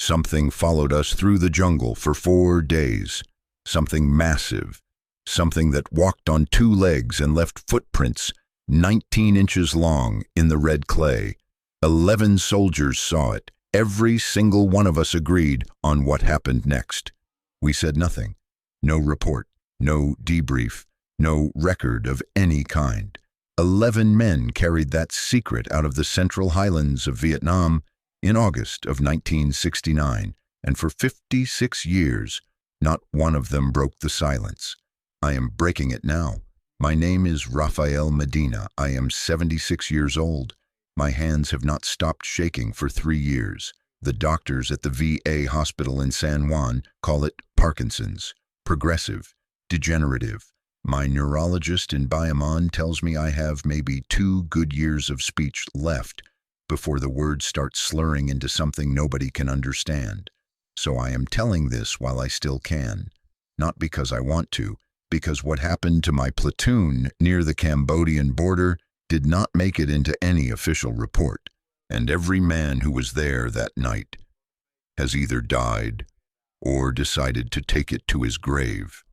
Something followed us through the jungle for 4 days. Something massive. Something that walked on 2 legs and left footprints 19 inches long in the red clay. 11 soldiers saw it. Every single one of us agreed on what happened next. We said nothing. No report, no debrief, no record of any kind. 11 men carried that secret out of the central highlands of Vietnam in August of 1969, and for 56 years, not one of them broke the silence. I am breaking it now. My name is Rafael Medina. I am 76 years old. My hands have not stopped shaking for 3 years. The doctors at the VA hospital in San Juan call it Parkinson's, progressive, degenerative. My neurologist in Bayamon tells me I have maybe 2 good years of speech left before the words start slurring into something nobody can understand. So I am telling this while I still can. Not because I want to, because what happened to my platoon near the Cambodian border did not make it into any official report, and every man who was there that night has either died or decided to take it to his grave.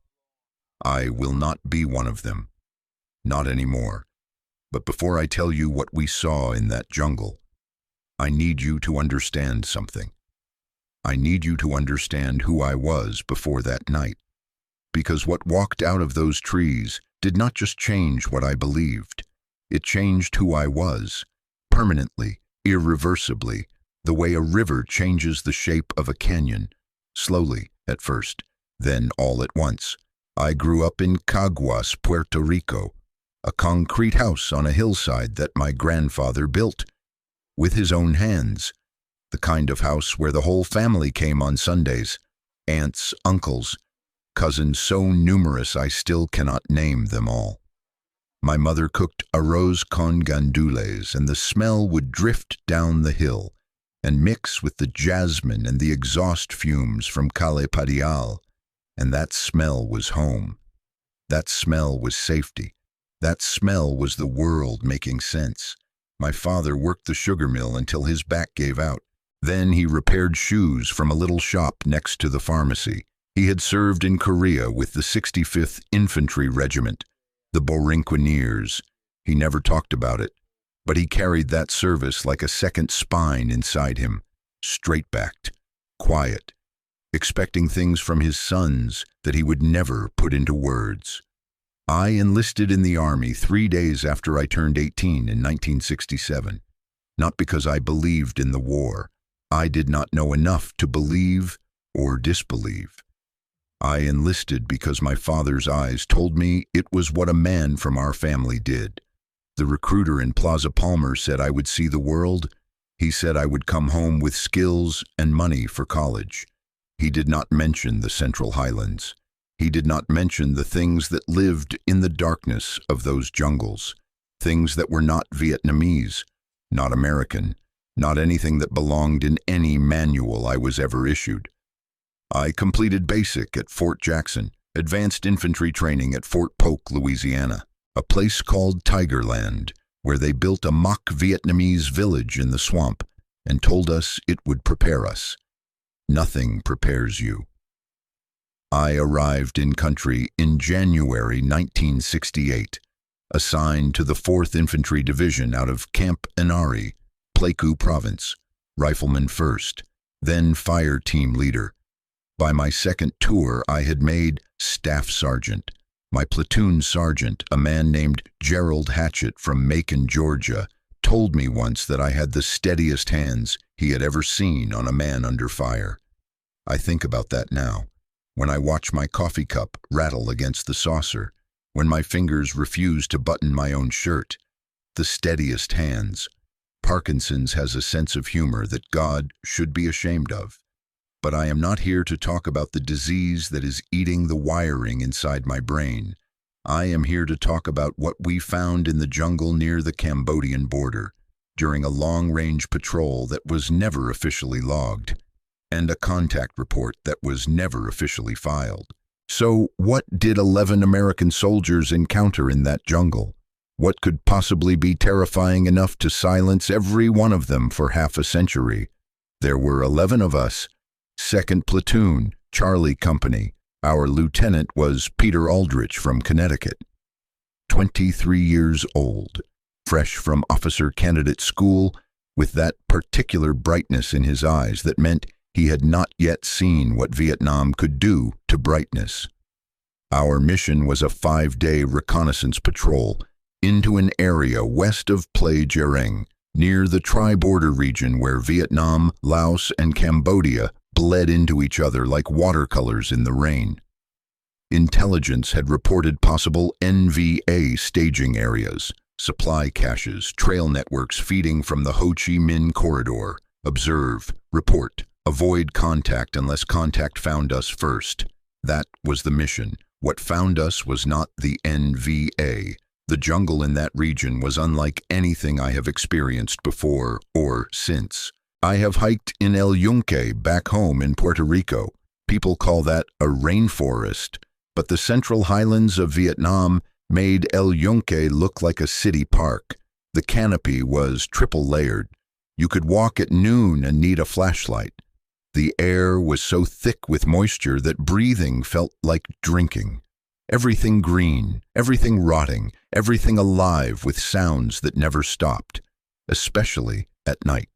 I will not be one of them. Not anymore. But before I tell you what we saw in that jungle, I need you to understand something. I need you to understand who I was before that night. Because what walked out of those trees did not just change what I believed. It changed who I was, permanently, irreversibly, the way a river changes the shape of a canyon, slowly at first, then all at once. I grew up in Caguas, Puerto Rico, a concrete house on a hillside that my grandfather built with his own hands, the kind of house where the whole family came on Sundays, aunts, uncles, cousins so numerous I still cannot name them all. My mother cooked arroz con gandules, and the smell would drift down the hill and mix with the jasmine and the exhaust fumes from Calle Padial, and that smell was home. That smell was safety. That smell was the world making sense. My father worked the sugar mill until his back gave out. Then he repaired shoes from a little shop next to the pharmacy. He had served in Korea with the 65th Infantry Regiment, the Borinqueniers. He never talked about it, but he carried that service like a second spine inside him, straight-backed, quiet, expecting things from his sons that he would never put into words. I enlisted in the Army 3 days after I turned 18 in 1967, not because I believed in the war. I did not know enough to believe or disbelieve. I enlisted because my father's eyes told me it was what a man from our family did. The recruiter in Plaza Palmer said I would see the world. He said I would come home with skills and money for college. He did not mention the Central Highlands. He did not mention the things that lived in the darkness of those jungles, things that were not Vietnamese, not American, not anything that belonged in any manual I was ever issued. I completed basic at Fort Jackson, advanced infantry training at Fort Polk, Louisiana, a place called Tigerland, where they built a mock Vietnamese village in the swamp and told us it would prepare us. Nothing prepares you. I arrived in country in January 1968, assigned to the 4th Infantry Division out of Camp Enari, Pleiku Province, rifleman first, then fire team leader. By my second tour, I had made staff sergeant. My platoon sergeant, a man named Gerald Hatchett from Macon, Georgia, told me once that I had the steadiest hands he had ever seen on a man under fire. I think about that now, when I watch my coffee cup rattle against the saucer, when my fingers refuse to button my own shirt. The steadiest hands. Parkinson's has a sense of humor that God should be ashamed of. But I am not here to talk about the disease that is eating the wiring inside my brain. I am here to talk about what we found in the jungle near the Cambodian border during a long-range patrol that was never officially logged, and a contact report that was never officially filed. So what did 11 American soldiers encounter in that jungle? What could possibly be terrifying enough to silence every one of them for half a century? There were 11 of us, 2nd Platoon, Charlie Company. Our lieutenant was Peter Aldrich from Connecticut. 23 years old, fresh from officer candidate school, with that particular brightness in his eyes that meant he had not yet seen what Vietnam could do to brightness. Our mission was a 5-day reconnaissance patrol into an area west of Plai Gereng, near the tri-border region where Vietnam, Laos, and Cambodia bled into each other like watercolors in the rain. Intelligence had reported possible NVA staging areas, supply caches, trail networks feeding from the Ho Chi Minh corridor. Observe, report, avoid contact unless contact found us first. That was the mission. What found us was not the NVA. The jungle in that region was unlike anything I have experienced before or since. I have hiked in El Yunque back home in Puerto Rico. People call that a rainforest, but the central highlands of Vietnam made El Yunque look like a city park. The canopy was triple layered. You could walk at noon and need a flashlight. The air was so thick with moisture that breathing felt like drinking. Everything green, everything rotting, everything alive with sounds that never stopped, especially at night.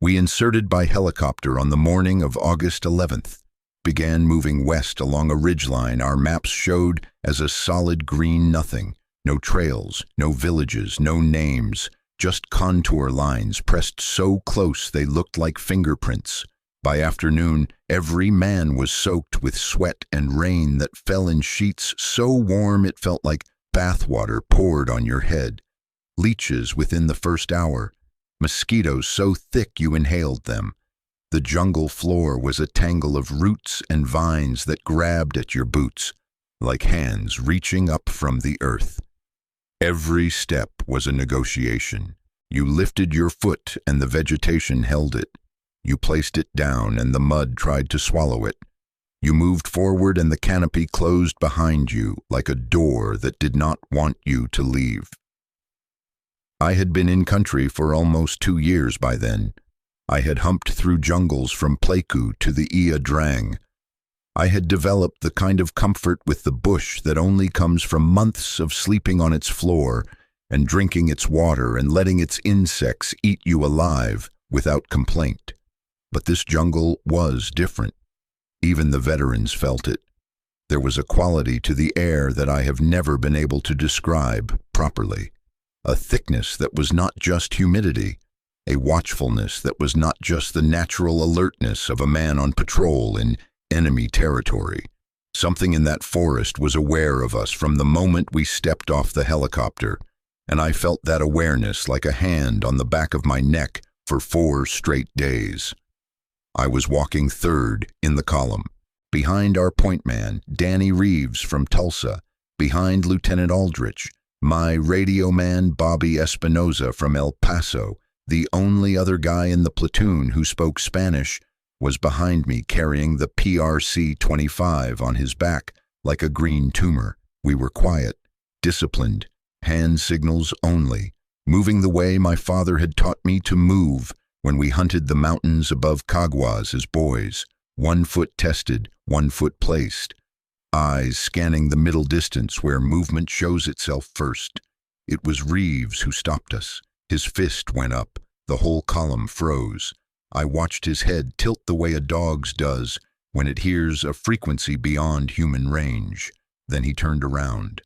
We inserted by helicopter on the morning of August 11th, began moving west along a ridgeline our maps showed as a solid green nothing. No trails, no villages, no names, just contour lines pressed so close they looked like fingerprints. By afternoon, every man was soaked with sweat and rain that fell in sheets so warm it felt like bathwater poured on your head. Leeches within the first hour, mosquitoes so thick you inhaled them. The jungle floor was a tangle of roots and vines that grabbed at your boots, like hands reaching up from the earth. Every step was a negotiation. You lifted your foot and the vegetation held it. You placed it down and the mud tried to swallow it. You moved forward and the canopy closed behind you like a door that did not want you to leave. I had been in country for almost 2 years by then. I had humped through jungles from Pleiku to the Ia Drang. I had developed the kind of comfort with the bush that only comes from months of sleeping on its floor and drinking its water and letting its insects eat you alive without complaint. But this jungle was different. Even the veterans felt it. There was a quality to the air that I have never been able to describe properly. A thickness that was not just humidity, a watchfulness that was not just the natural alertness of a man on patrol in enemy territory. Something in that forest was aware of us from the moment we stepped off the helicopter, and I felt that awareness like a hand on the back of my neck for 4 straight days. I was walking third in the column, behind our point man, Danny Reeves from Tulsa, behind Lieutenant Aldrich, my radio man, Bobby Espinoza from El Paso. The only other guy in the platoon who spoke Spanish was behind me carrying the PRC-25 on his back like a green tumor. We were quiet, disciplined, hand signals only, moving the way my father had taught me to move when we hunted the mountains above Caguas as boys, 1 foot tested, 1 foot placed, eyes scanning the middle distance where movement shows itself first. It was Reeves who stopped us. His fist went up. The whole column froze. I watched his head tilt the way a dog's does when it hears a frequency beyond human range. Then he turned around.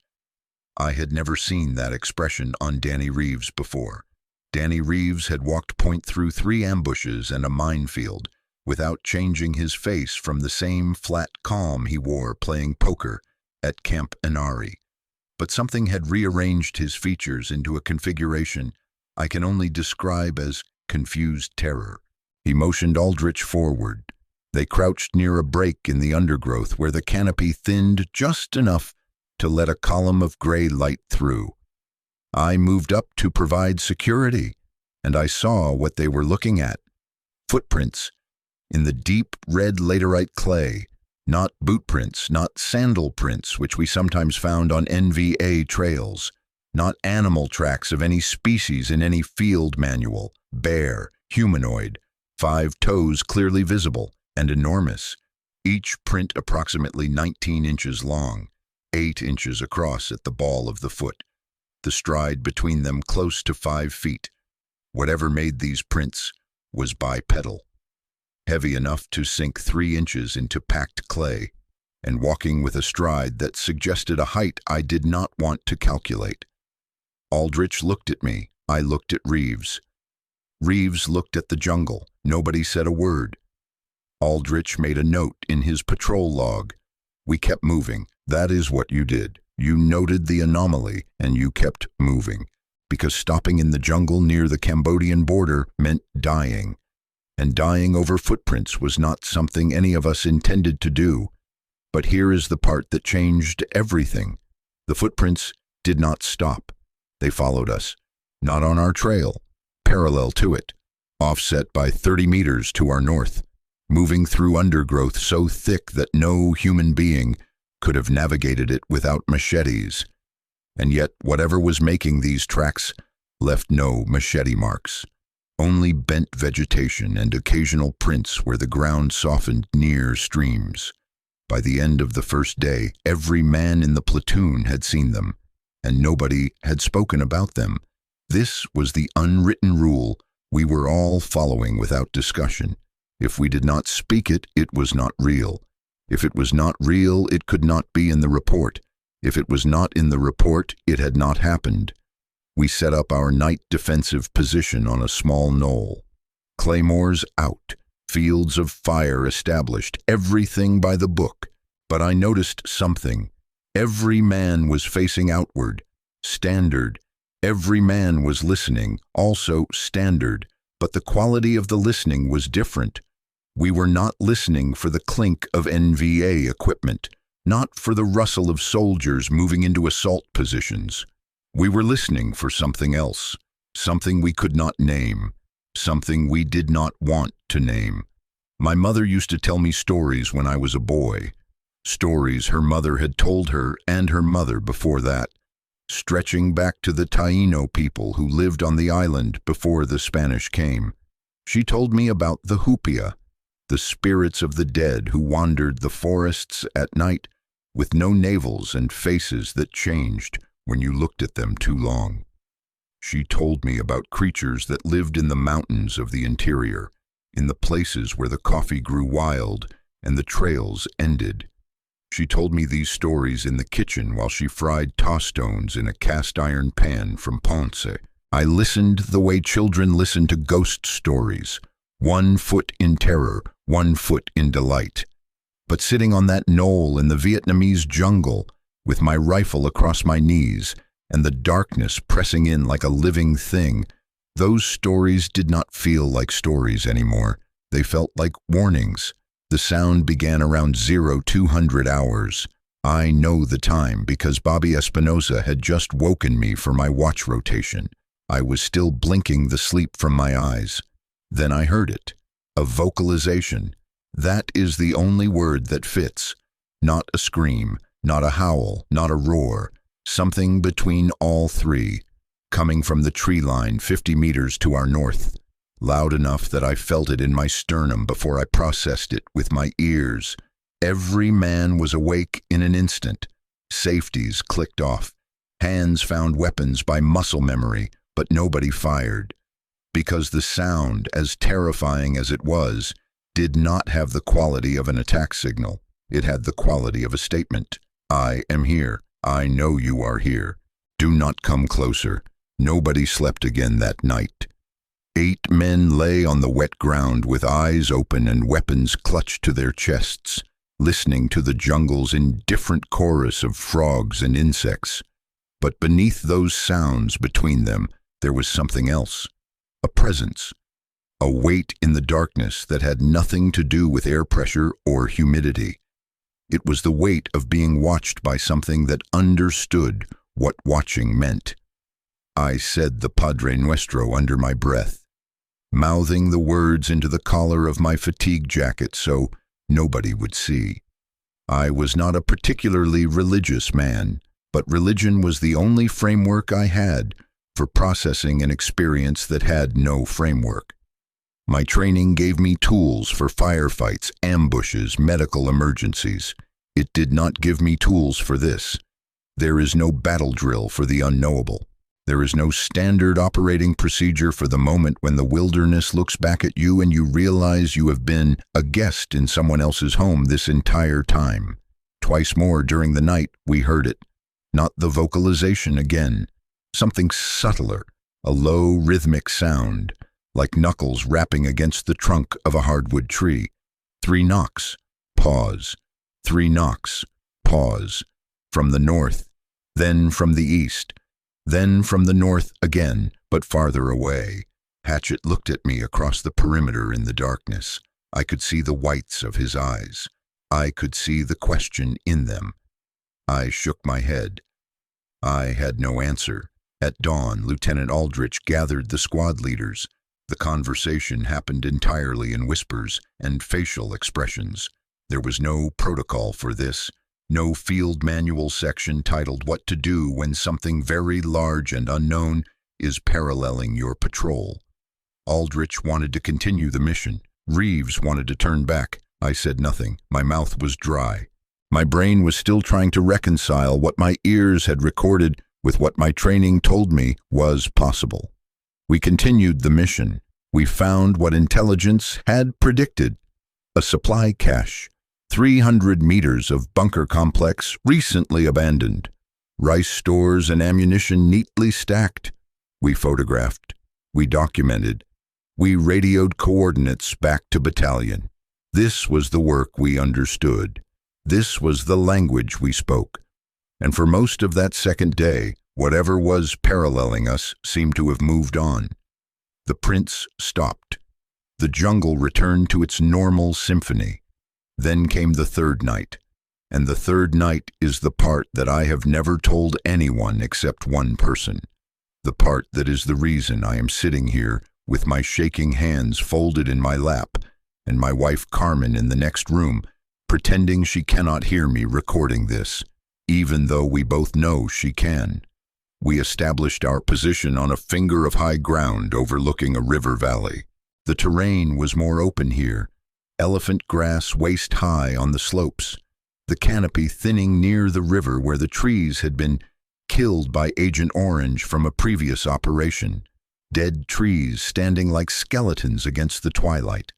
I had never seen that expression on Danny Reeves before. Danny Reeves had walked point through 3 ambushes and a minefield without changing his face from the same flat calm he wore playing poker at Camp Inari. But something had rearranged his features into a configuration I can only describe as confused terror. He motioned Aldrich forward. They crouched near a break in the undergrowth where the canopy thinned just enough to let a column of gray light through. I moved up to provide security, and I saw what they were looking at. Footprints in the deep red laterite clay, not boot prints, not sandal prints, which we sometimes found on NVA trails, not animal tracks of any species in any field manual, bare, humanoid, 5 toes clearly visible, and enormous, each print approximately 19 inches long, 8 inches across at the ball of the foot, the stride between them close to 5 feet. Whatever made these prints was bipedal, heavy enough to sink 3 inches into packed clay, and walking with a stride that suggested a height I did not want to calculate. Aldrich looked at me. I looked at Reeves. Reeves looked at the jungle. Nobody said a word. Aldrich made a note in his patrol log. We kept moving. That is what you did. You noted the anomaly, and you kept moving, because stopping in the jungle near the Cambodian border meant dying, and dying over footprints was not something any of us intended to do. But here is the part that changed everything. The footprints did not stop. They followed us, not on our trail, parallel to it, offset by 30 meters to our north, moving through undergrowth so thick that no human being could have navigated it without machetes. And yet, whatever was making these tracks left no machete marks, only bent vegetation and occasional prints where the ground softened near streams. By the end of the first day, every man in the platoon had seen them, and nobody had spoken about them. This was the unwritten rule we were all following without discussion. If we did not speak it, it was not real. If it was not real, it could not be in the report. If it was not in the report, it had not happened. We set up our night defensive position on a small knoll. Claymores out, fields of fire established, everything by the book. But I noticed something. Every man was facing outward, standard. Every man was listening, also standard. But the quality of the listening was different. We were not listening for the clink of NVA equipment, not for the rustle of soldiers moving into assault positions. We were listening for something else, something we could not name, something we did not want to name. My mother used to tell me stories when I was a boy, stories her mother had told her and her mother before that, stretching back to the Taino people who lived on the island before the Spanish came. She told me about the hupia, the spirits of the dead who wandered the forests at night with no navels and faces that changed when you looked at them too long. She told me about creatures that lived in the mountains of the interior, in the places where the coffee grew wild and the trails ended. She told me these stories in the kitchen while she fried tostones in a cast-iron pan from Ponce. I listened the way children listen to ghost stories, 1 foot in terror, 1 foot in delight. But sitting on that knoll in the Vietnamese jungle, with my rifle across my knees and the darkness pressing in like a living thing, those stories did not feel like stories anymore. They felt like warnings. The sound began around 0200 hours. I know the time because Bobby Espinosa had just woken me for my watch rotation. I was still blinking the sleep from my eyes. Then I heard it. A vocalization. That is the only word that fits. Not a scream, not a howl, not a roar. Something between all three, coming from the tree line 50 meters to our north. Loud enough that I felt it in my sternum before I processed it with my ears. Every man was awake in an instant. Safeties clicked off. Hands found weapons by muscle memory, but nobody fired. Because the sound, as terrifying as it was, did not have the quality of an attack signal. It had the quality of a statement. I am here. I know you are here. Do not come closer. Nobody slept again that night. 8 men lay on the wet ground with eyes open and weapons clutched to their chests, listening to the jungle's indifferent chorus of frogs and insects. But beneath those sounds between them, there was something else. A presence. A weight in the darkness that had nothing to do with air pressure or humidity. It was the weight of being watched by something that understood what watching meant. I said the Padre Nuestro under my breath, mouthing the words into the collar of my fatigue jacket so nobody would see. I was not a particularly religious man, but religion was the only framework I had for processing an experience that had no framework. My training gave me tools for firefights, ambushes, medical emergencies. It did not give me tools for this. There is no battle drill for the unknowable. There is no standard operating procedure for the moment when the wilderness looks back at you and you realize you have been a guest in someone else's home this entire time. Twice more during the night we heard it. Not the vocalization again. Something subtler, a low rhythmic sound, like knuckles rapping against the trunk of a hardwood tree. 3 knocks, pause. 3 knocks, pause. From the north, then from the east, then from the north again, but farther away. Hatchet looked at me across the perimeter in the darkness. I could see the whites of his eyes. I could see the question in them. I shook my head. I had no answer. At dawn, Lieutenant Aldrich gathered the squad leaders. The conversation happened entirely in whispers and facial expressions. There was no protocol for this. No field manual section titled What to Do When Something Very Large and Unknown is Paralleling Your Patrol. Aldrich wanted to continue the mission. Reeves wanted to turn back. I said nothing. My mouth was dry. My brain was still trying to reconcile what my ears had recorded with what my training told me was possible. We continued the mission. We found what intelligence had predicted. A supply cache. 300 meters of bunker complex recently abandoned. Rice stores and ammunition neatly stacked. We photographed. We documented. We radioed coordinates back to battalion. This was the work we understood. This was the language we spoke. And for most of that second day, whatever was paralleling us seemed to have moved on. The prints stopped. The jungle returned to its normal symphony. Then came the third night, and the third night is the part that I have never told anyone except one person. The part that is the reason I am sitting here with my shaking hands folded in my lap and my wife Carmen in the next room, pretending she cannot hear me recording this, even though we both know she can. We established our position on a finger of high ground overlooking a river valley. The terrain was more open here. Elephant grass waist high on the slopes, the canopy thinning near the river where the trees had been killed by Agent Orange from a previous operation, dead trees standing like skeletons against the twilight.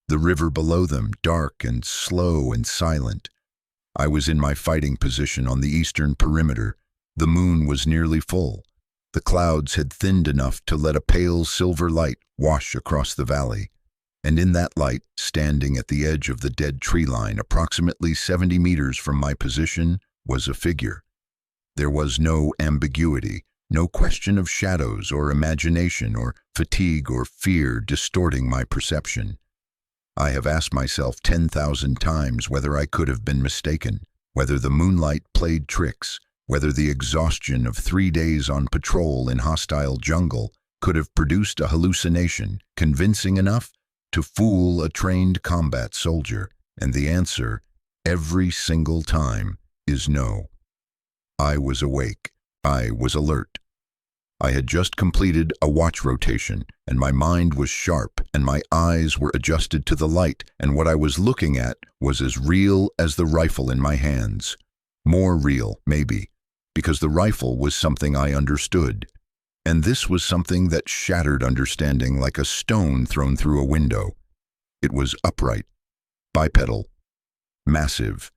The river below them, dark and slow and silent. I was in my fighting position on the eastern perimeter. The moon was nearly full. The clouds had thinned enough to let a pale silver light wash across the valley. And in that light, standing at the edge of the dead tree line, approximately 70 meters from my position, was a figure. There was no ambiguity, no question of shadows or imagination or fatigue or fear distorting my perception. I have asked myself 10,000 times whether I could have been mistaken, whether the moonlight played tricks, whether the exhaustion of 3 days on patrol in hostile jungle could have produced a hallucination convincing enough to fool a trained combat soldier, and the answer, every single time, is no. I was awake. I was alert. I had just completed a watch rotation, and my mind was sharp, and my eyes were adjusted to the light, and what I was looking at was as real as the rifle in my hands. More real, maybe, because the rifle was something I understood. And this was something that shattered understanding like a stone thrown through a window. It was upright, bipedal, massive.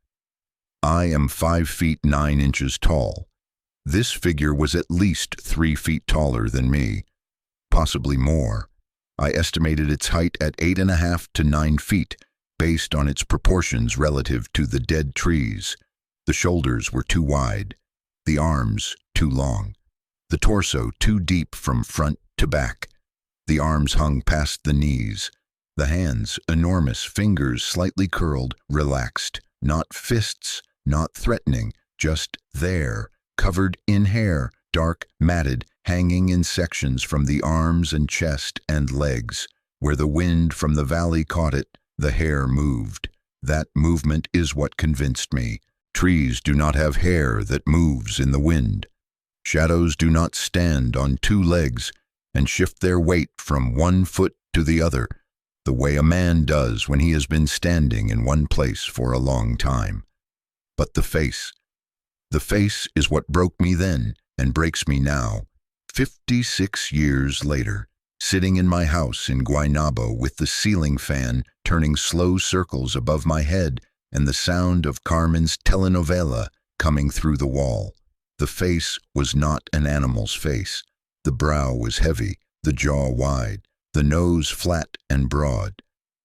I am 5 feet 9 inches tall. This figure was at least 3 feet taller than me, possibly more. I estimated its height at 8.5 to 9 feet, based on its proportions relative to the dead trees. The shoulders were too wide, the arms too long. The torso too deep from front to back. The arms hung past the knees. The hands, enormous, fingers slightly curled, relaxed. Not fists, not threatening, just there, covered in hair, dark, matted, hanging in sections from the arms and chest and legs. Where the wind from the valley caught it, the hair moved. That movement is what convinced me. Trees do not have hair that moves in the wind. Shadows do not stand on 2 legs and shift their weight from 1 foot to the other. the way a man does when he has been standing in one place for a long time. But the face is what broke me then and breaks me now, 56 years later, sitting in my house in Guaynabo with the ceiling fan turning slow circles above my head and the sound of Carmen's telenovela coming through the wall. The face was not an animal's face. The brow was heavy, the jaw wide, the nose flat and broad.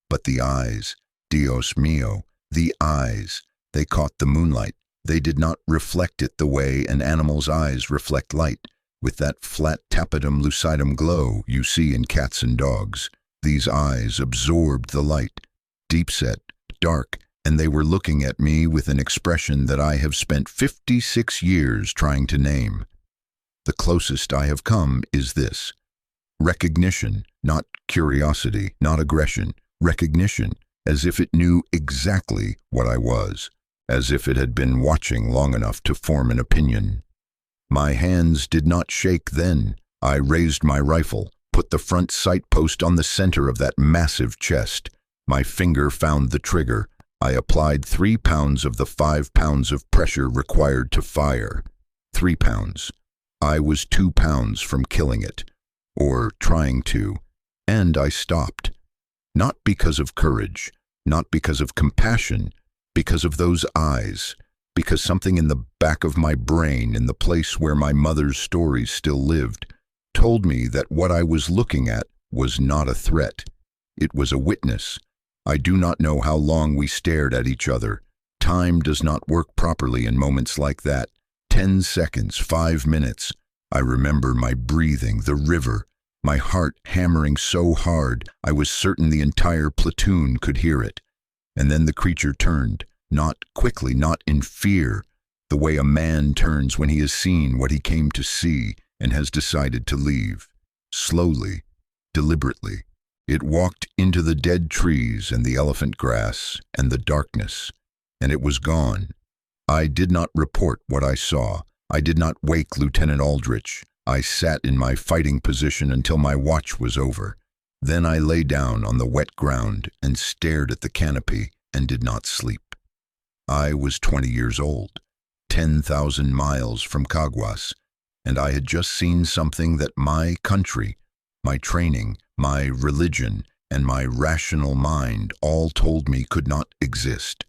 But the eyes, Dios mío, the eyes, they caught the moonlight. They did not reflect it the way an animal's eyes reflect light, with that flat tapetum lucidum glow you see in cats and dogs. These eyes absorbed the light, deep-set, dark, and they were looking at me with an expression that I have spent 56 years trying to name. The closest I have come is this: recognition, not curiosity, not aggression, recognition, as if it knew exactly what I was, as if it had been watching long enough to form an opinion. My hands did not shake then. I raised my rifle, put the front sight post on the center of that massive chest. My finger found the trigger. I applied 3 pounds of the 5 pounds of pressure required to fire. 3 pounds. I was 2 pounds from killing it, or trying to, and I stopped. Not because of courage, not because of compassion, because of those eyes, because something in the back of my brain, in the place where my mother's stories still lived, told me that what I was looking at was not a threat. It was a witness. I do not know how long we stared at each other. Time does not work properly in moments like that. 10 seconds, 5 minutes. I remember my breathing, the river, my heart hammering so hard I was certain the entire platoon could hear it. And then the creature turned, not quickly, not in fear, the way a man turns when he has seen what he came to see and has decided to leave. Slowly, deliberately. It walked into the dead trees and the elephant grass and the darkness, and it was gone. I did not report what I saw. I did not wake Lieutenant Aldrich. I sat in my fighting position until my watch was over. Then I lay down on the wet ground and stared at the canopy and did not sleep. I was 20 years old, 10,000 miles from Caguas, and I had just seen something that my country, my training, my religion, and my rational mind all told me could not exist,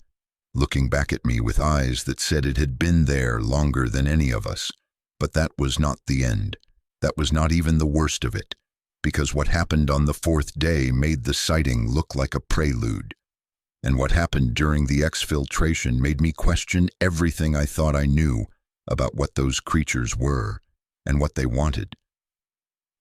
looking back at me with eyes that said it had been there longer than any of us. But that was not the end. That was not even the worst of it, because what happened on the 4th day made the sighting look like a prelude. And what happened during the exfiltration made me question everything I thought I knew about what those creatures were and what they wanted.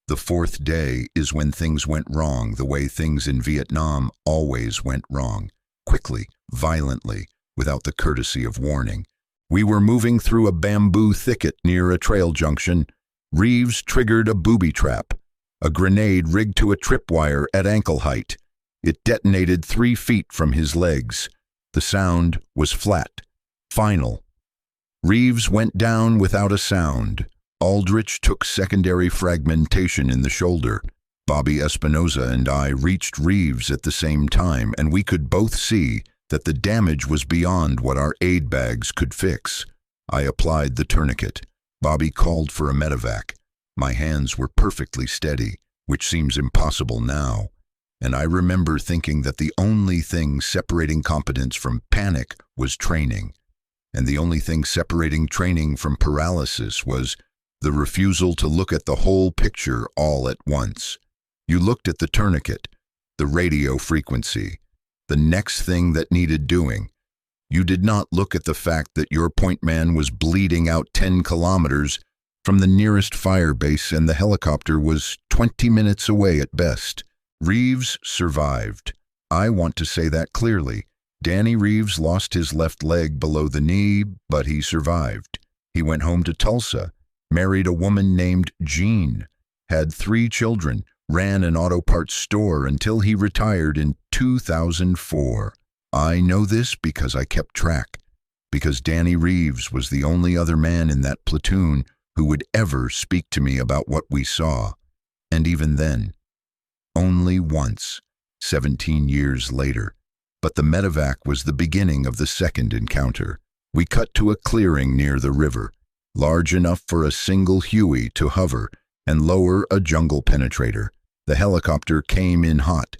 The 4th day is when things went wrong the way things in Vietnam always went wrong, quickly, violently, without the courtesy of warning. We were moving through a bamboo thicket near a trail junction. Reeves triggered a booby trap, a grenade rigged to a tripwire at ankle height. It detonated 3 feet from his legs. The sound was flat, final. Reeves went down without a sound. Aldrich took secondary fragmentation in the shoulder. Bobby Espinoza and I reached Reeves at the same time, and we could both see that the damage was beyond what our aid bags could fix. I applied the tourniquet. Bobby called for a medevac. My hands were perfectly steady, which seems impossible now. And I remember thinking that the only thing separating competence from panic was training. And the only thing separating training from paralysis was the refusal to look at the whole picture all at once. You looked at the tourniquet, the radio frequency, the next thing that needed doing. You did not look at the fact that your point man was bleeding out 10 kilometers from the nearest fire base and the helicopter was 20 minutes away at best. Reeves survived. I want to say that clearly. Danny Reeves lost his left leg below the knee, but he survived. He went home to Tulsa, married a woman named Jean, had 3 children, ran an auto parts store until he retired in 2004. I know this because I kept track, because Danny Reeves was the only other man in that platoon who would ever speak to me about what we saw. And even then, only once, 17 years later. But the medevac was the beginning of the second encounter. We cut to a clearing near the river, large enough for a single Huey to hover and lower a jungle penetrator. The helicopter came in hot,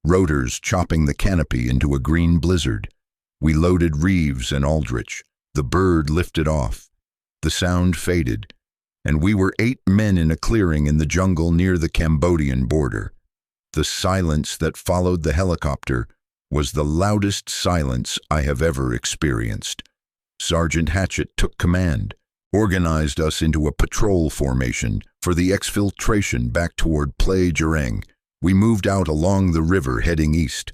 rotors chopping the canopy into a green blizzard. We loaded Reeves and Aldrich. The bird lifted off. The sound faded, and we were 8 men in a clearing in the jungle near the Cambodian border. The silence that followed the helicopter was the loudest silence I have ever experienced. Sergeant Hatchett took command, organized us into a patrol formation for the exfiltration back toward Plai Jareng. We moved out along the river heading east.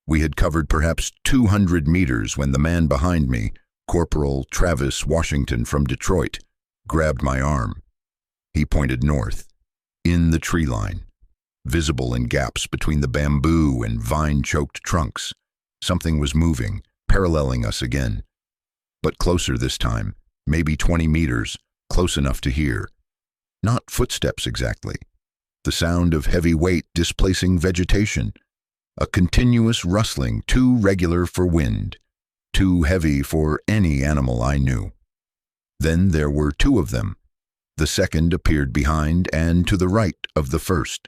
We had covered perhaps 200 meters when the man behind me, Corporal Travis Washington from Detroit, grabbed my arm. He pointed north, in the tree line, visible in gaps between the bamboo and vine-choked trunks. Something was moving, paralleling us again. But closer this time, maybe 20 meters, close enough to hear. Not footsteps exactly. The sound of heavy weight displacing vegetation. A continuous rustling too regular for wind, too heavy for any animal I knew. Then there were 2 of them. The second appeared behind and to the right of the first.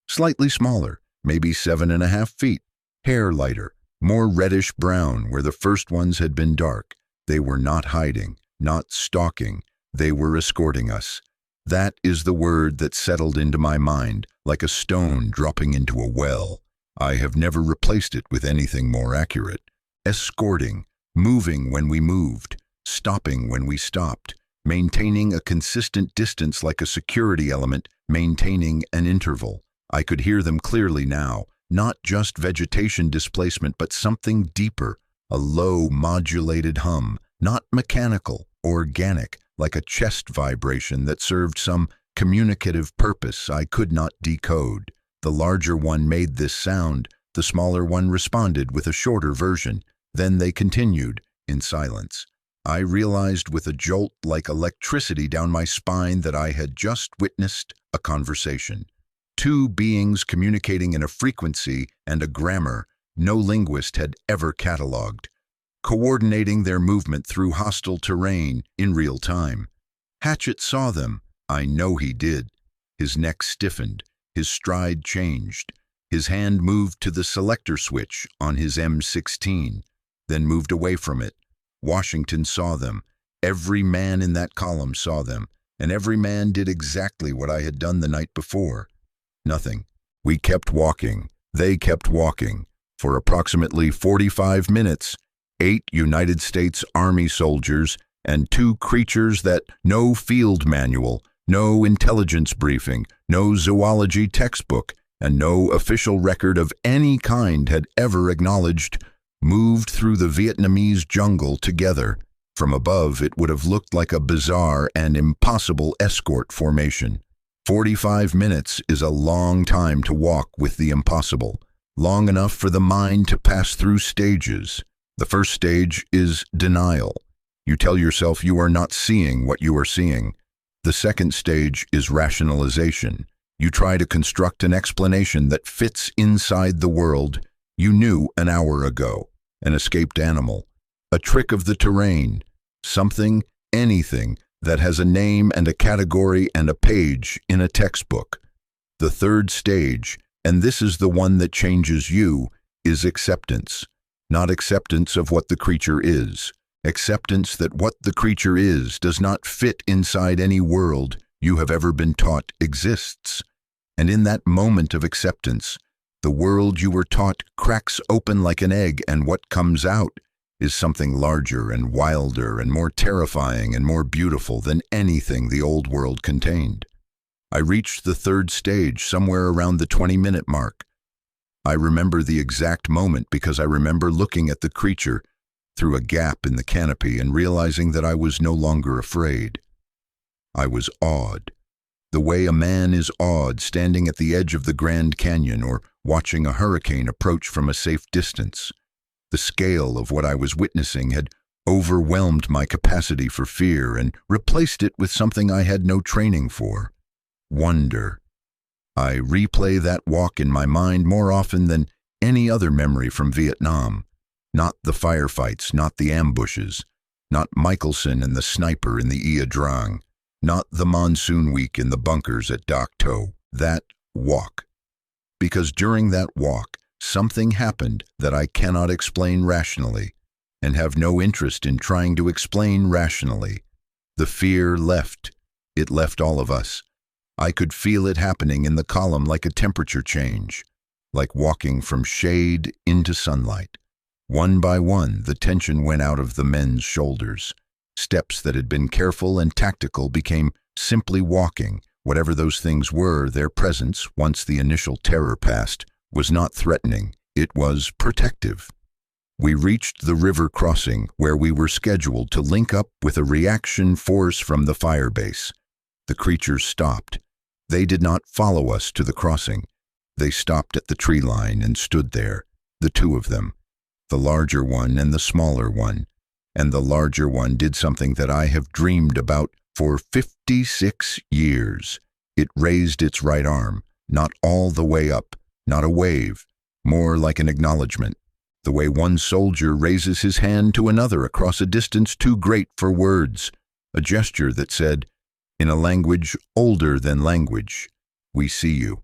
Slightly smaller, maybe 7.5 feet, hair lighter, more reddish-brown where the first ones had been dark. They were not hiding, not stalking. They were escorting us. That is the word that settled into my mind like a stone dropping into a well. I have never replaced it with anything more accurate. Escorting, moving when we moved, stopping when we stopped, maintaining a consistent distance like a security element, maintaining an interval. I could hear them clearly now, not just vegetation displacement, but something deeper, a low, modulated hum, not mechanical, organic, like a chest vibration that served some communicative purpose I could not decode. The larger one made this sound, the smaller one responded with a shorter version. Then they continued, in silence. I realized with a jolt like electricity down my spine that I had just witnessed a conversation. 2 beings communicating in a frequency and a grammar no linguist had ever catalogued, coordinating their movement through hostile terrain in real time. Hatchett saw them. I know he did. His neck stiffened. His stride changed. His hand moved to the selector switch on his M16, then moved away from it. Washington saw them. Every man in that column saw them, and every man did exactly what I had done the night before. Nothing. We kept walking. They kept walking. For approximately 45 minutes, 8 United States Army soldiers and 2 creatures that no field manual, no intelligence briefing, no zoology textbook, and no official record of any kind had ever acknowledged, moved through the Vietnamese jungle together. From above, it would have looked like a bizarre and impossible escort formation. 45 minutes is a long time to walk with the impossible, long enough for the mind to pass through stages. The first stage is denial. You tell yourself you are not seeing what you are seeing. The second stage is rationalization. You try to construct an explanation that fits inside the world you knew an hour ago. An escaped animal, a trick of the terrain, something, anything that has a name and a category and a page in a textbook. The third stage, and this is the one that changes you, is acceptance. Not acceptance of what the creature is. Acceptance that what the creature is does not fit inside any world you have ever been taught exists. And in that moment of acceptance, the world you were taught cracks open like an egg, and what comes out is something larger and wilder and more terrifying and more beautiful than anything the old world contained. I reached the third stage somewhere around the 20-minute mark. I remember the exact moment because I remember looking at the creature through a gap in the canopy and realizing that I was no longer afraid. I was awed, the way a man is awed standing at the edge of the Grand Canyon or watching a hurricane approach from a safe distance. The scale of what I was witnessing had overwhelmed my capacity for fear and replaced it with something I had no training for: wonder. I replay that walk in my mind more often than any other memory from Vietnam. Not the firefights, not the ambushes, not Michelson and the sniper in the Ia Drang, not the monsoon week in the bunkers at Dak To. That walk. Because during that walk, something happened that I cannot explain rationally, and have no interest in trying to explain rationally. The fear left. It left all of us. I could feel it happening in the column like a temperature change, like walking from shade into sunlight. One by one, the tension went out of the men's shoulders. Steps that had been careful and tactical became simply walking. Whatever those things were, their presence, once the initial terror passed, was not threatening. It was protective. We reached the river crossing where we were scheduled to link up with a reaction force from the fire base. The creatures stopped. They did not follow us to the crossing. They stopped at the tree line and stood there, the two of them, the larger one and the smaller one. And the larger one did something that I have dreamed about for 56 years. It raised its right arm, not all the way up, not a wave, more like an acknowledgement, the way one soldier raises his hand to another across a distance too great for words, a gesture that said, in a language older than language, "We see you.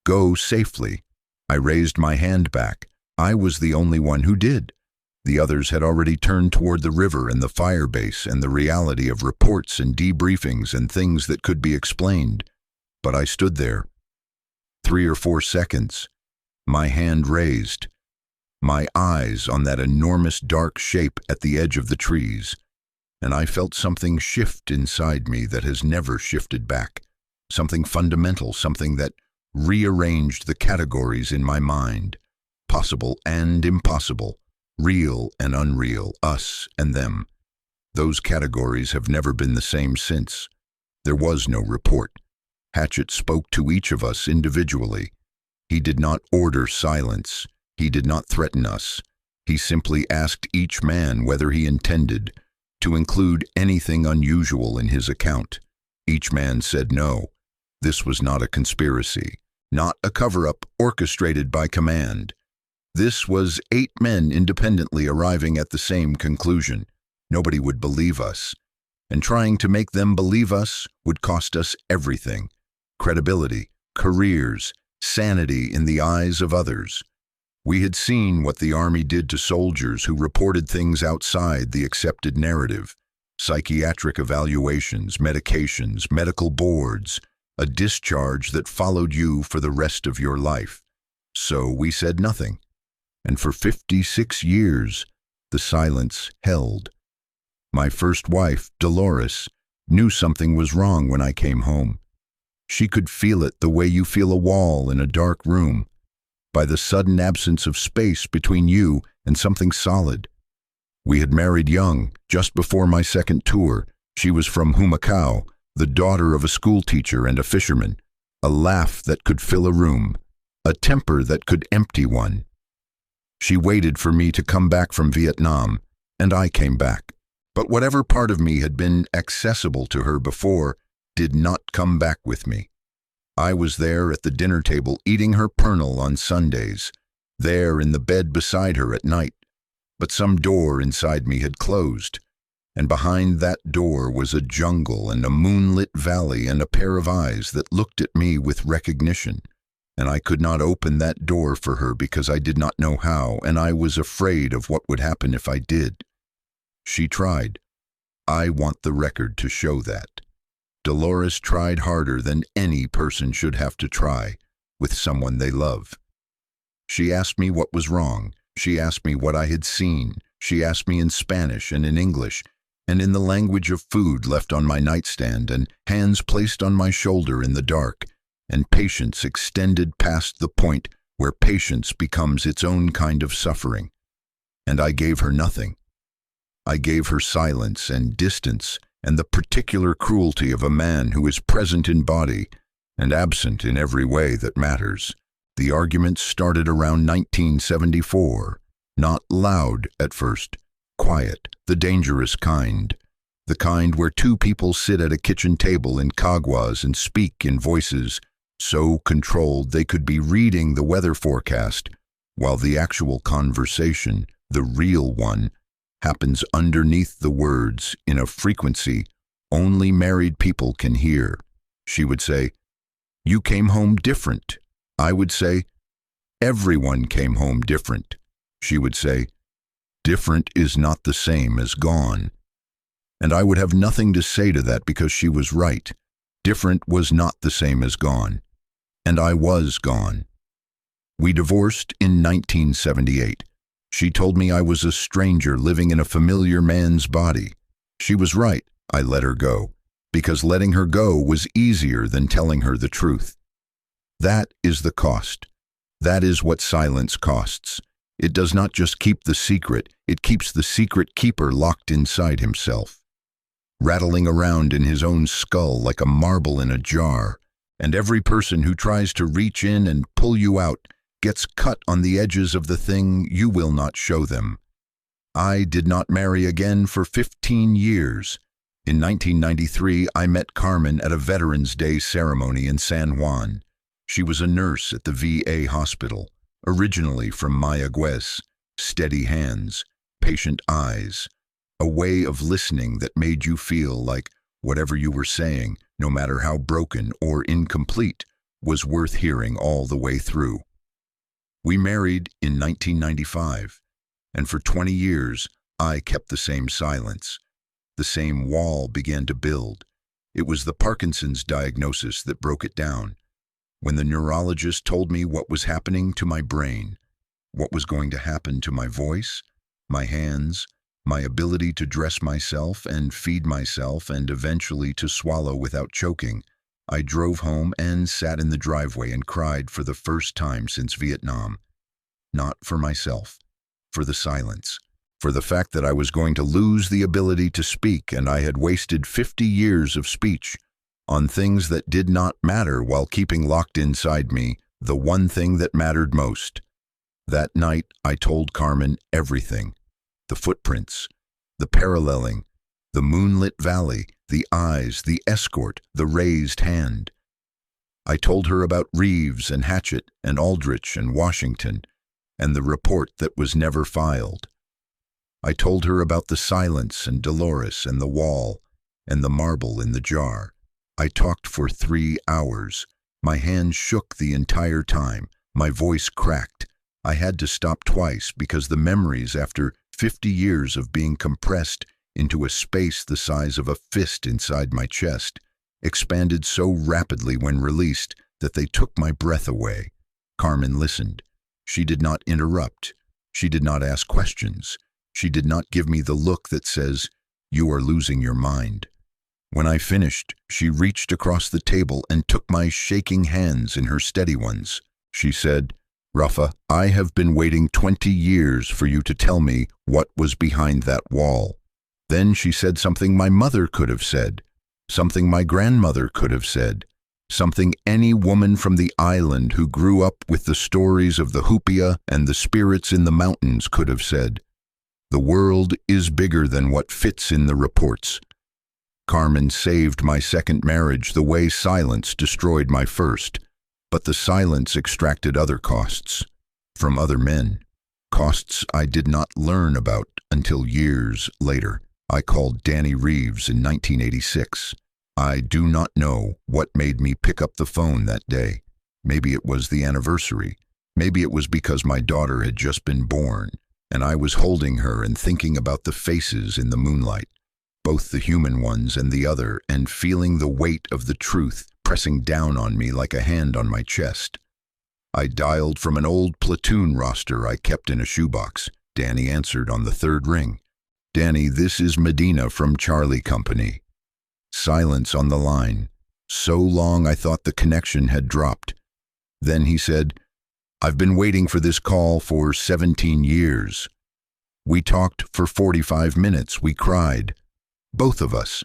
Go safely." I raised my hand back. I was the only one who did. The others had already turned toward the river and the fire base and the reality of reports and debriefings and things that could be explained. But I stood there. 3 or 4 seconds. My hand raised. My eyes on that enormous dark shape at the edge of the trees. And I felt something shift inside me that has never shifted back. Something fundamental, something that rearranged the categories in my mind. Possible and impossible. Real and unreal, us and them. Those categories have never been the same since. There was no report. Hatchet spoke to each of us individually. He did not order silence. He did not threaten us. He simply asked each man whether he intended to include anything unusual in his account. Each man said no. This was not a conspiracy, not a cover-up orchestrated by command. This was 8 men independently arriving at the same conclusion. Nobody would believe us. And trying to make them believe us would cost us everything. Credibility, careers, sanity in the eyes of others. We had seen what the Army did to soldiers who reported things outside the accepted narrative. Psychiatric evaluations, medications, medical boards, a discharge that followed you for the rest of your life. So we said nothing. And for 56 years, the silence held. My first wife, Dolores, knew something was wrong when I came home. She could feel it the way you feel a wall in a dark room, by the sudden absence of space between you and something solid. We had married young, just before my second tour. She was from Humacao, the daughter of a schoolteacher and a fisherman, a laugh that could fill a room, a temper that could empty one. She waited for me to come back from Vietnam, and I came back. But whatever part of me had been accessible to her before did not come back with me. I was there at the dinner table eating her pernil on Sundays, there in the bed beside her at night. But some door inside me had closed, and behind that door was a jungle and a moonlit valley and a pair of eyes that looked at me with recognition. And I could not open that door for her because I did not know how, and I was afraid of what would happen if I did. She tried. I want the record to show that. Dolores tried harder than any person should have to try with someone they love. She asked me what was wrong. She asked me what I had seen. She asked me in Spanish and in English, and in the language of food left on my nightstand and hands placed on my shoulder in the dark, and patience extended past the point where patience becomes its own kind of suffering. And I gave her nothing. I gave her silence and distance and the particular cruelty of a man who is present in body and absent in every way that matters. The argument started around 1974, not loud at first, quiet, the dangerous kind. The kind where 2 people sit at a kitchen table in Caguas and speak in voices so controlled they could be reading the weather forecast while the actual conversation, the real one, happens underneath the words in a frequency only married people can hear. She would say, "You came home different." I would say, "Everyone came home different." She would say, "Different is not the same as gone." And I would have nothing to say to that because she was right. Different was not the same as gone. And I was gone. We divorced in 1978. She told me I was a stranger living in a familiar man's body. She was right. I let her go, because letting her go was easier than telling her the truth. That is the cost. That is what silence costs. It does not just keep the secret, it keeps the secret keeper locked inside himself, rattling around in his own skull like a marble in a jar, and every person who tries to reach in and pull you out gets cut on the edges of the thing you will not show them. I did not marry again for 15 years. In 1993, I met Carmen at a Veterans Day ceremony in San Juan. She was a nurse at the VA hospital, originally from Mayagüez. Steady hands, patient eyes, a way of listening that made you feel like whatever you were saying, no matter how broken or incomplete, was worth hearing all the way through. We married in 1995, and for 20 years, I kept the same silence. The same wall began to build. It was the Parkinson's diagnosis that broke it down. When the neurologist told me what was happening to my brain, what was going to happen to my voice, my hands, my ability to dress myself and feed myself and eventually to swallow without choking, I drove home and sat in the driveway and cried for the first time since Vietnam. Not for myself, for the silence, for the fact that I was going to lose the ability to speak and I had wasted 50 years of speech on things that did not matter while keeping locked inside me the one thing that mattered most. That night, I told Carmen everything. The footprints, the paralleling, the moonlit valley, the eyes, the escort, the raised hand. I told her about Reeves and Hatchett and Aldrich and Washington and the report that was never filed. I told her about the silence and Dolores and the wall and the marble in the jar. I talked for 3 hours. My hands shook the entire time. My voice cracked. I had to stop twice because the memories after 50 years of being compressed into a space the size of a fist inside my chest expanded so rapidly when released that they took my breath away. Carmen listened. She did not interrupt. She did not ask questions. She did not give me the look that says, "You are losing your mind." When I finished, she reached across the table and took my shaking hands in her steady ones. She said, "Rafa, I have been waiting 20 years for you to tell me what was behind that wall." Then she said something my mother could have said, something my grandmother could have said, something any woman from the island who grew up with the stories of the hupia and the spirits in the mountains could have said. The world is bigger than what fits in the reports. Carmen saved my second marriage the way silence destroyed my first, but the silence extracted other costs from other men, costs I did not learn about until years later. I called Danny Reeves in 1986. I do not know what made me pick up the phone that day. Maybe it was the anniversary. Maybe it was because my daughter had just been born, and I was holding her and thinking about the faces in the moonlight, both the human ones and the other, and feeling the weight of the truth pressing down on me like a hand on my chest. I dialed from an old Platoon roster I kept in a shoebox. Danny answered on the third ring. "Danny, this is Medina from Charlie Company." Silence on the line. So long I thought the connection had dropped. Then he said, "I've been waiting for this call for 17 years. We talked for 45 minutes. We cried. Both of us.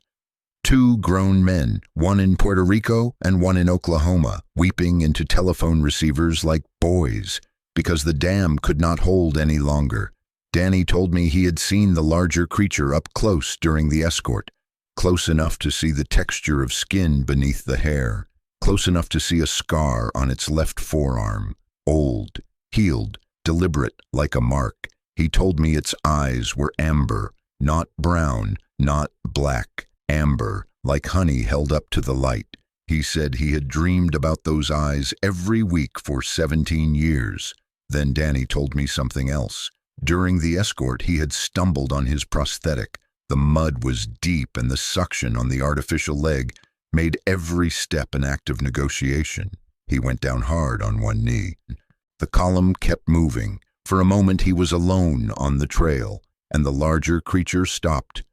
2 grown men, one in Puerto Rico and one in Oklahoma, weeping into telephone receivers like boys, because the dam could not hold any longer. Danny told me he had seen the larger creature up close during the escort, close enough to see the texture of skin beneath the hair, close enough to see a scar on its left forearm, old, healed, deliberate, like a mark. He told me its eyes were amber, not brown, not black, amber, like honey held up to the light. He said he had dreamed about those eyes every week for 17 years. Then Danny told me something else. During the escort, he had stumbled on his prosthetic. The mud was deep, and the suction on the artificial leg made every step an act of negotiation. He went down hard on one knee. The column kept moving. For a moment he was alone on the trail, and the larger creature stopped.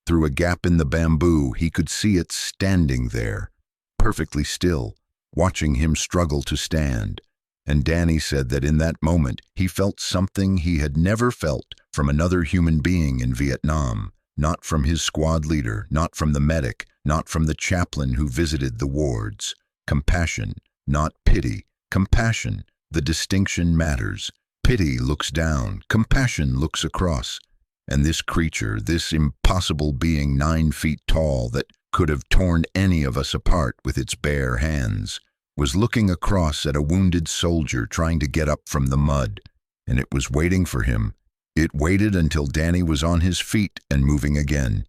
Through a gap in the bamboo, he could see it standing there, perfectly still, watching him struggle to stand. And Danny said that in that moment he felt something he had never felt from another human being in Vietnam, not from his squad leader, not from the medic, not from the chaplain who visited the wards. Compassion, not pity. Compassion. The distinction matters. Pity looks down, compassion looks across. And this creature, this impossible being 9 feet tall that could have torn any of us apart with its bare hands, was looking across at a wounded soldier trying to get up from the mud, and it was waiting for him. It waited until Danny was on his feet and moving again.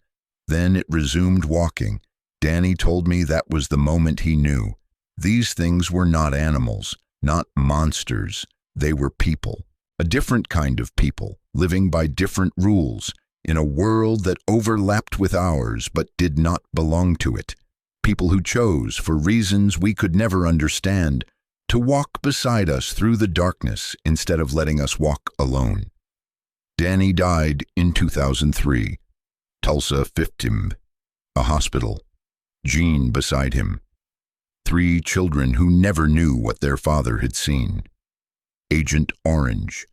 Then it resumed walking. Danny told me that was the moment he knew. These things were not animals, not monsters. They were people, a different kind of people, living by different rules, in a world that overlapped with ours but did not belong to it. People who chose, for reasons we could never understand, to walk beside us through the darkness instead of letting us walk alone. Danny died in 2003. Tulsa 50, a hospital. Jean beside him. 3 children who never knew what their father had seen. Agent Orange.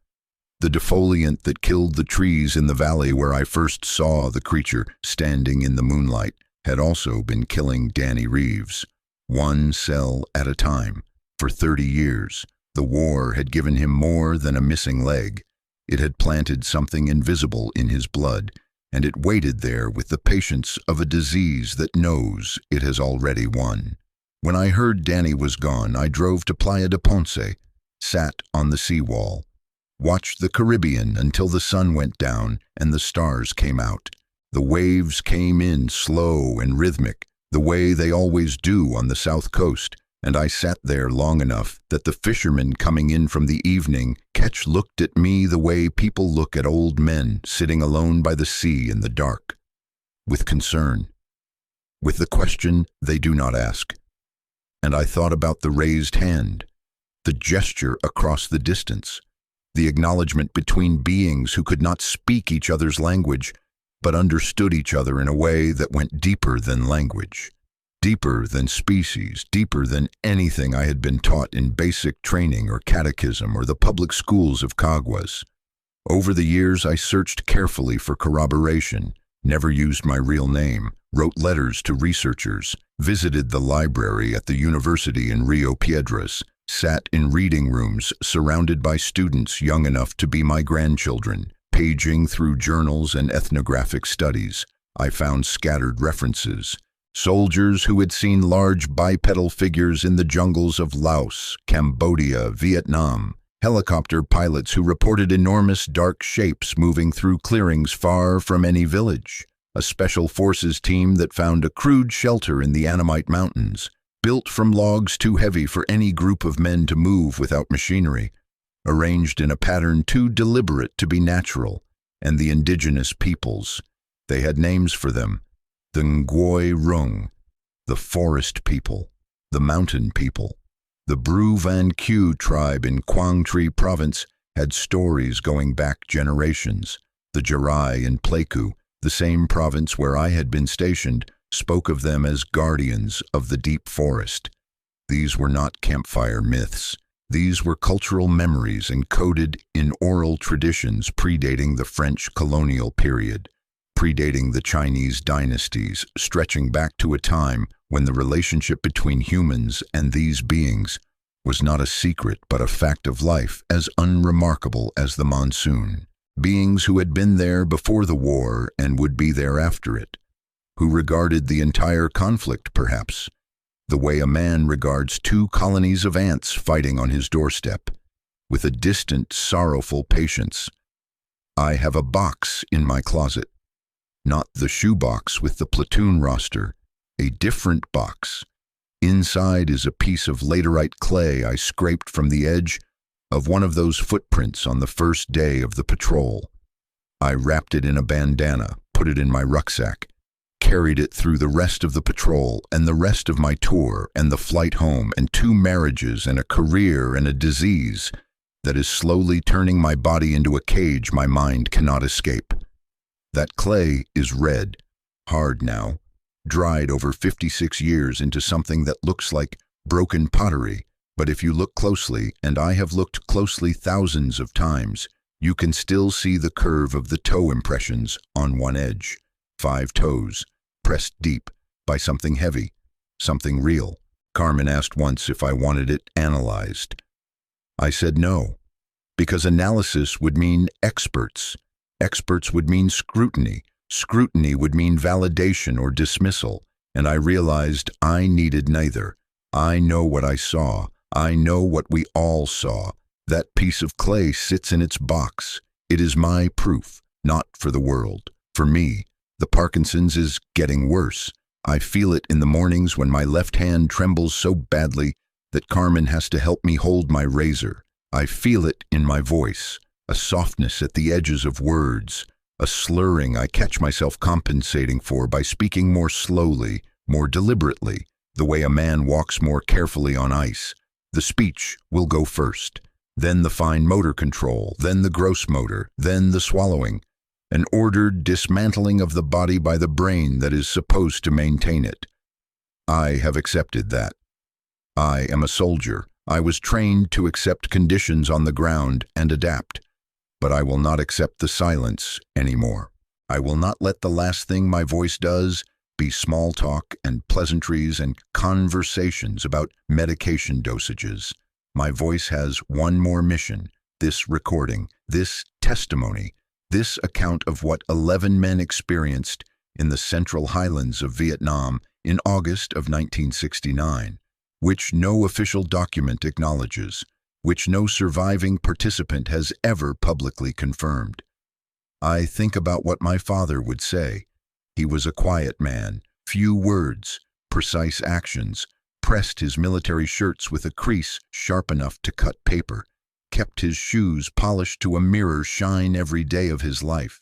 The defoliant that killed the trees in the valley where I first saw the creature standing in the moonlight had also been killing Danny Reeves, 1 cell at a time, for 30 years. The war had given him more than a missing leg. It had planted something invisible in his blood, and it waited there with the patience of a disease that knows it has already won. When I heard Danny was gone, I drove to Playa de Ponce, sat on the seawall, watched the Caribbean until the sun went down and the stars came out. The waves came in slow and rhythmic, the way they always do on the south coast, and I sat there long enough that the fishermen coming in from the evening catch looked at me the way people look at old men sitting alone by the sea in the dark, with concern, with the question they do not ask. And I thought about the raised hand, the gesture across the distance, the acknowledgement between beings who could not speak each other's language, but understood each other in a way that went deeper than language, deeper than species, deeper than anything I had been taught in basic training or catechism or the public schools of Caguas. Over the years, I searched carefully for corroboration, never used my real name, wrote letters to researchers, visited the library at the university in Rio Piedras, sat in reading rooms surrounded by students young enough to be my grandchildren. Paging through journals and ethnographic studies, I found scattered references. Soldiers who had seen large bipedal figures in the jungles of Laos, Cambodia, Vietnam. Helicopter pilots who reported enormous dark shapes moving through clearings far from any village. A special forces team that found a crude shelter in the Annamite Mountains, built from logs too heavy for any group of men to move without machinery. Arranged in a pattern too deliberate to be natural, and the indigenous peoples. They had names for them. The Ngoi Rung, the forest people, the mountain people. The Bru Van Q tribe in Quang Tri province had stories going back generations. The Jarai in Pleiku, the same province where I had been stationed, spoke of them as guardians of the deep forest. These were not campfire myths. These were cultural memories encoded in oral traditions predating the French colonial period, predating the Chinese dynasties, stretching back to a time when the relationship between humans and these beings was not a secret but a fact of life as unremarkable as the monsoon. Beings who had been there before the war and would be there after it, who regarded the entire conflict, perhaps, the way a man regards 2 colonies of ants fighting on his doorstep, with a distant, sorrowful patience. I have a box in my closet. Not the shoebox with the Platoon roster, a different box. Inside is a piece of laterite clay I scraped from the edge of one of those footprints on the first day of the patrol. I wrapped it in a bandana, put it in my rucksack, carried it through the rest of the patrol and the rest of my tour and the flight home and 2 marriages and a career and a disease that is slowly turning my body into a cage my mind cannot escape. That clay is red, hard now, dried over 56 years into something that looks like broken pottery, but if you look closely, and I have looked closely thousands of times, you can still see the curve of the toe impressions on one edge. 5 toes, pressed deep by something heavy, something real. Carmen asked once if I wanted it analyzed. I said no, because analysis would mean experts. Experts would mean scrutiny. Scrutiny would mean validation or dismissal, and I realized I needed neither. I know what I saw. I know what we all saw. That piece of clay sits in its box. It is my proof, not for the world. For me, the Parkinson's is getting worse. I feel it in the mornings when my left hand trembles so badly that Carmen has to help me hold my razor. I feel it in my voice, a softness at the edges of words, a slurring I catch myself compensating for by speaking more slowly, more deliberately, the way a man walks more carefully on ice. The speech will go first, then the fine motor control, then the gross motor, then the swallowing, an ordered dismantling of the body by the brain that is supposed to maintain it. I have accepted that. I am a soldier. I was trained to accept conditions on the ground and adapt, but I will not accept the silence anymore. I will not let the last thing my voice does be small talk and pleasantries and conversations about medication dosages. My voice has one more mission, this recording, this testimony, this account of what 11 men experienced in the central highlands of Vietnam in August of 1969, which no official document acknowledges, which no surviving participant has ever publicly confirmed. I think about what my father would say. He was a quiet man, few words, precise actions, pressed his military shirts with a crease sharp enough to cut paper, kept his shoes polished to a mirror shine every day of his life.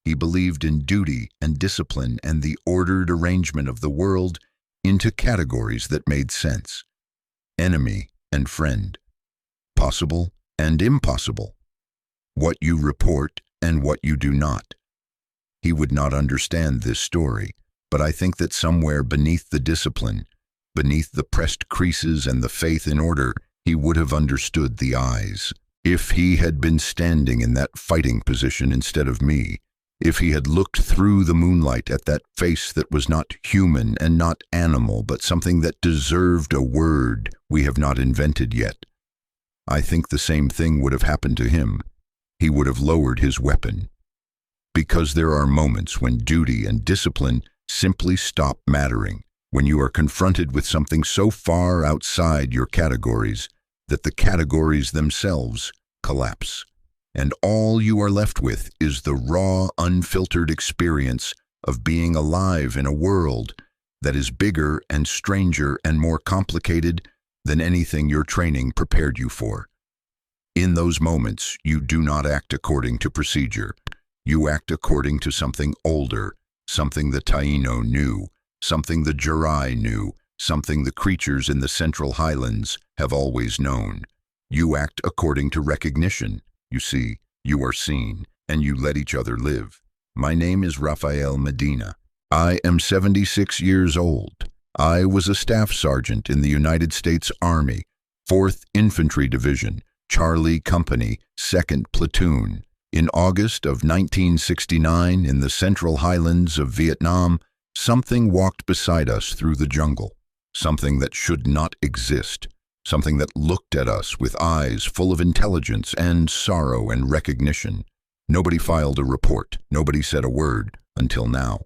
He believed in duty and discipline and the ordered arrangement of the world into categories that made sense. Enemy and friend. Possible and impossible. What you report and what you do not. He would not understand this story, but I think that somewhere beneath the discipline, beneath the pressed creases and the faith in order, he would have understood the eyes. If he had been standing in that fighting position instead of me, if he had looked through the moonlight at that face that was not human and not animal, but something that deserved a word we have not invented yet, I think the same thing would have happened to him. He would have lowered his weapon. Because there are moments when duty and discipline simply stop mattering, when you are confronted with something so far outside your categories that the categories themselves collapse, and all you are left with is the raw, unfiltered experience of being alive in a world that is bigger and stranger and more complicated than anything your training prepared you for. In those moments, you do not act according to procedure. You act according to something older, something the Taino knew, something the Jurai knew, something the creatures in the central highlands have always known. You act according to recognition. You see, you are seen, and you let each other live. My name is Rafael Medina. I am 76 years old. I was a staff sergeant in the United States Army, 4th Infantry Division, Charlie Company, 2nd Platoon. In August of 1969, in the central highlands of Vietnam, something walked beside us through the jungle. Something that should not exist. Something that looked at us with eyes full of intelligence and sorrow and recognition. Nobody filed a report. Nobody said a word until now.